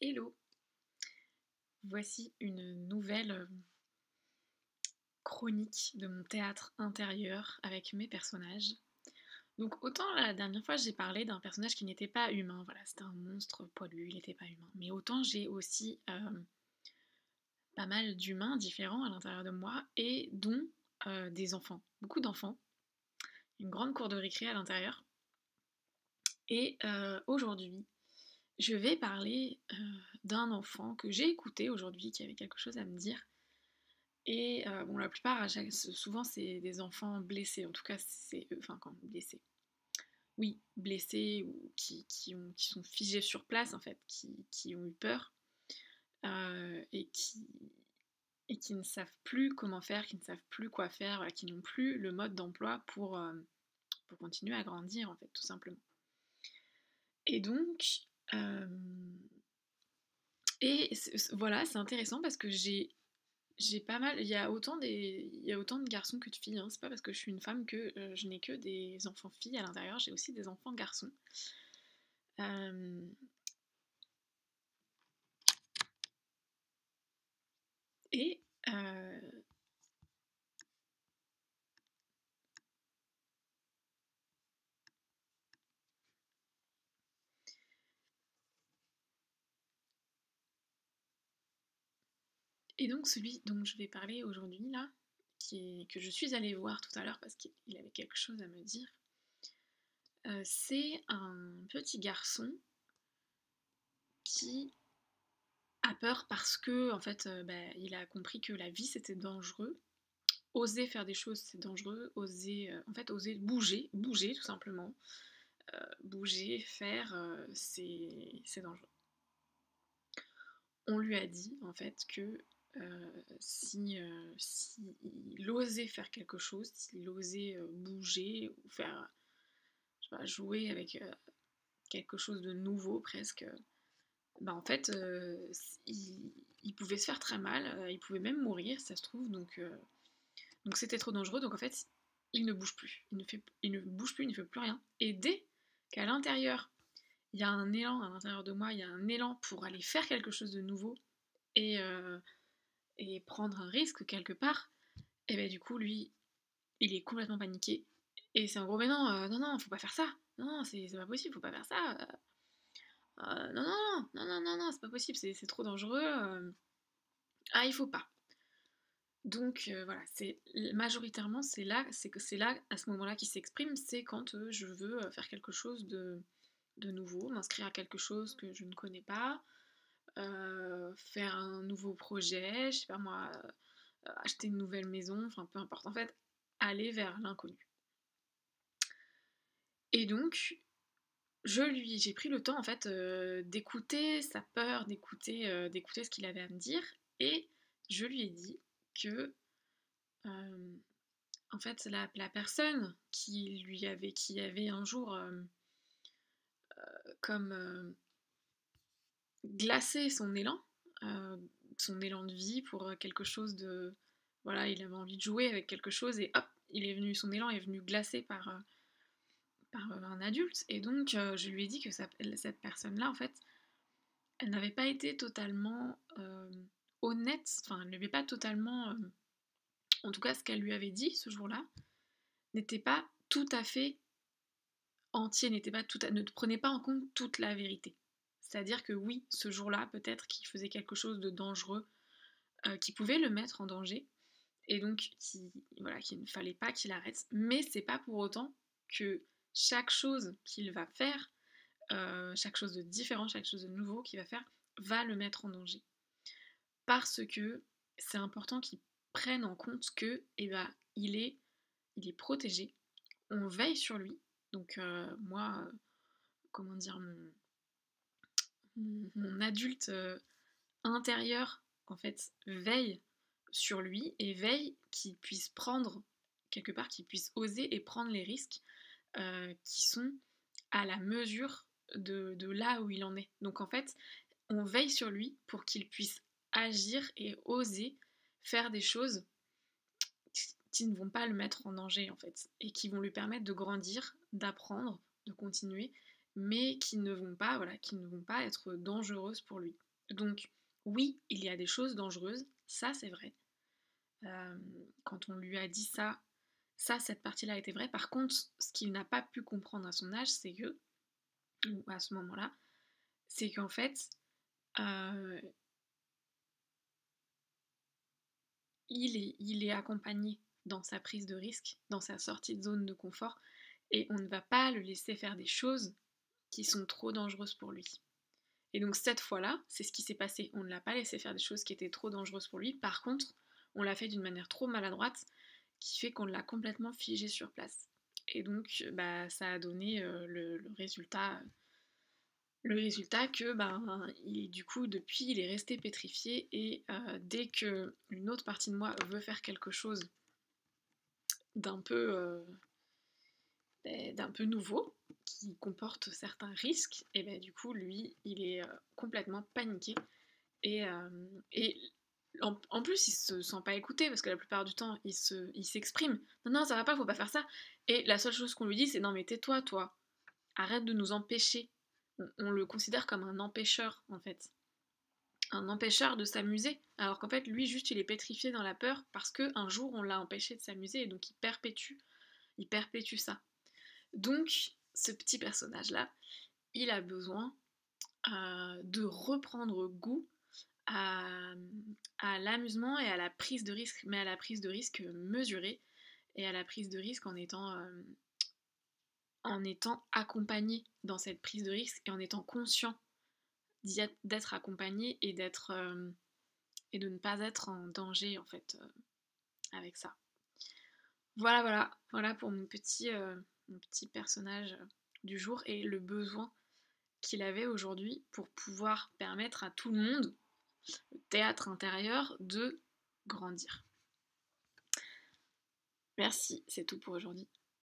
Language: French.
Hello! Voici une nouvelle chronique de mon théâtre intérieur avec mes personnages. Donc autant la dernière fois j'ai parlé d'un personnage qui n'était pas humain, voilà, c'était un monstre poilu, il n'était pas humain. Mais autant j'ai aussi pas mal d'humains différents à l'intérieur de moi et dont des enfants, beaucoup d'enfants, une grande cour de récré à l'intérieur. Et aujourd'hui, je vais parler d'un enfant que j'ai écouté aujourd'hui qui avait quelque chose à me dire. Et bon, la plupart, souvent, c'est des enfants blessés. En tout cas, c'est eux, enfin, quand blessés. Oui, blessés ou qui sont figés sur place, en fait, qui ont eu peur et qui ne savent plus comment faire, qui ne savent plus quoi faire, voilà, qui n'ont plus le mode d'emploi pour continuer à grandir, en fait, tout simplement. Et donc, euh, voilà, c'est intéressant parce que j'ai pas mal. Il y a autant de garçons que de filles, hein. C'est pas parce que je suis une femme que je n'ai que des enfants filles à l'intérieur, j'ai aussi des enfants garçons. Euh, et, euh, et donc celui dont je vais parler aujourd'hui, là, que je suis allée voir tout à l'heure parce qu'il avait quelque chose à me dire, c'est un petit garçon qui a peur parce que, en fait, il a compris que la vie c'était dangereux. Oser faire des choses c'est dangereux, oser bouger tout simplement. Bouger, faire, c'est dangereux. On lui a dit en fait que si osait faire quelque chose, s'il osait bouger ou faire, je sais pas, jouer avec quelque chose de nouveau presque, bah en fait, il pouvait se faire très mal, il pouvait même mourir, ça se trouve, donc c'était trop dangereux, donc en fait, il ne bouge plus, il ne bouge plus, il ne fait plus rien. Et dès qu'à l'intérieur, il y a un élan à l'intérieur de moi, il y a un élan pour aller faire quelque chose de nouveau et, euh, et prendre un risque quelque part, et ben du coup, lui, il est complètement paniqué. Et c'est un gros, mais non, non, non, faut pas faire ça. Non, non, c'est pas possible, faut pas faire ça. Non, non, non, non, non, non, c'est pas possible, c'est trop dangereux. Ah, il faut pas. Donc voilà, c'est majoritairement c'est là à ce moment-là qui s'exprime, c'est quand je veux faire quelque chose de nouveau, m'inscrire à quelque chose que je ne connais pas, faire un nouveau projet, je sais pas moi, acheter une nouvelle maison, enfin peu importe. En fait, aller vers l'inconnu. Et donc, j'ai pris le temps en fait d'écouter sa peur, d'écouter ce qu'il avait à me dire, et je lui ai dit que euh, en fait la personne qui avait un jour comme glacé euh, son élan de vie pour quelque chose de, voilà, il avait envie de jouer avec quelque chose et hop, son élan est venu glacé par un adulte. Et donc je lui ai dit que cette personne-là en fait elle n'avait pas été totalement honnête, enfin elle n'avait pas totalement, en tout cas ce qu'elle lui avait dit ce jour-là n'était pas tout à fait entier, ne prenait pas en compte toute la vérité. C'est-à-dire que oui, ce jour-là, peut-être qu'il faisait quelque chose de dangereux, qui pouvait le mettre en danger, et donc voilà, qu'il ne fallait pas qu'il arrête, mais c'est pas pour autant que chaque chose qu'il va faire, chaque chose de différent, chaque chose de nouveau qu'il va faire, va le mettre en danger. Parce que c'est important qu'il prenne en compte que il est protégé, on veille sur lui. Donc moi, comment dire, mon adulte intérieur, en fait, veille sur lui et veille qu'il puisse prendre, quelque part, qu'il puisse oser et prendre les risques qui sont à la mesure de là où il en est. Donc en fait, on veille sur lui pour qu'il puisse agir et oser faire des choses qui ne vont pas le mettre en danger en fait et qui vont lui permettre de grandir, d'apprendre, de continuer, mais qui ne vont pas, voilà, qui ne vont pas être dangereuses pour lui. Donc oui, il y a des choses dangereuses, ça c'est vrai. Euh, Quand on lui a dit ça, cette partie-là était vraie. Par contre, ce qu'il n'a pas pu comprendre à son âge, c'est que, ou à ce moment-là, c'est qu'en fait, euh, il est accompagné dans sa prise de risque, dans sa sortie de zone de confort, et on ne va pas le laisser faire des choses qui sont trop dangereuses pour lui. Et donc cette fois-là, c'est ce qui s'est passé. On ne l'a pas laissé faire des choses qui étaient trop dangereuses pour lui. Par contre, on l'a fait d'une manière trop maladroite, qui fait qu'on l'a complètement figé sur place. Et donc, bah, ça a donné le résultat que, du coup, depuis, il est resté pétrifié. Et dès que une autre partie de moi veut faire quelque chose d'un peu, d'un peu nouveau, qui comporte certains risques, et ben du coup, lui, il est complètement paniqué. Et en plus, il se sent pas écouté parce que la plupart du temps, il s'exprime. Non, non, ça va pas, faut pas faire ça. Et la seule chose qu'on lui dit, c'est non, mais tais-toi, toi. Arrête de nous empêcher. On le considère comme un empêcheur, en fait. Un empêcheur de s'amuser. Alors qu'en fait, lui, juste, il est pétrifié dans la peur parce qu'un jour, on l'a empêché de s'amuser et donc il perpétue ça. Donc, ce petit personnage-là, il a besoin de reprendre goût à, à l'amusement et à la prise de risque, mais à la prise de risque mesurée et à la prise de risque en étant accompagné dans cette prise de risque et en étant conscient d'être accompagné et de ne pas être en danger en fait avec ça. Voilà pour mon petit personnage du jour et le besoin qu'il avait aujourd'hui pour pouvoir permettre à tout le monde, le théâtre intérieur, de grandir. Merci, c'est tout pour aujourd'hui.